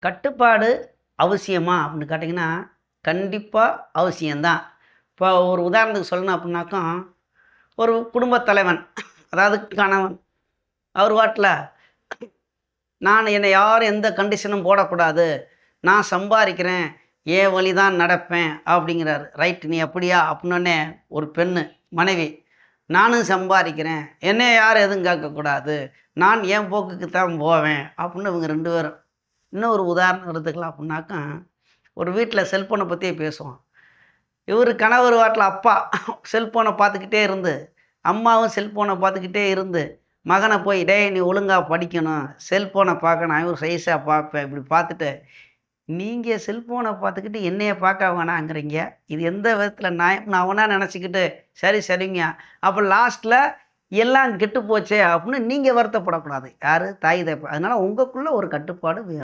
கட்டுப்பாடு அவசியமா அப்படின்னு கேட்டிங்கன்னா, கண்டிப்பா அவசியந்தான். இப்போ ஒரு உதாரணத்துக்கு சொல்லணும் அப்படின்னாக்கா, ஒரு குடும்பத் தலைவன், அதாவது கணவன், அவர் பாட்டுல என்னை யாரும் எந்த கண்டிஷனும் போடக்கூடாது. நான் சம்பாரிக்கிறேன். என் வழி தான் நடப்பேன் அப்படிங்கிறாரு. ரைட் நீ அப்படியா? அப்படின்னோனே ஒரு பெண்ணு, மனைவி, நானும் சம்பாரிக்கிறேன். என்னைய யாரும் எதுவும் கேட்கக்கூடாது. நான் என் போக்குக்கு தான் போவேன். அப்படின்னு இவங்க 2 பேரும். இன்னும் ஒரு உதாரணம் எடுத்துக்கலாம் அப்படின்னாக்கா, ஒரு வீட்ல செல்ஃபோன பத்தியே பேசுவோம். இவரு கணவர் வாட்டுல அப்பா செல்ஃபோன பார்த்துக்கிட்டே இருந்து, அம்மாவும் செல்ஃபோன பார்த்துக்கிட்டே இருந்து, மகன போய் "டேய் நீ ஒழுங்கா படிக்கணும். செல்ஃபோன பார்க்க நான் ஒரு சைஸா பார்ப்பேன்." இப்படி பார்த்துட்டு, நீங்க செல்ஃபோன பார்த்துக்கிட்டு என்னைய பார்க்க வேணாங்கிறீங்க. இது எந்த விதத்தில நியாயம்னு அவனா நெனச்சுக்கிட்டு, சரி சரிங்க. அப்ப லாஸ்ட்ல எல்லாம் கெட்டு போச்சே அப்படின்னு நீங்க வருத்தப்படக்கூடாது. யாரு? தாய் தகப்பன். அதனால உங்களுக்குள்ள ஒரு கட்டுப்பாடு வேணும்.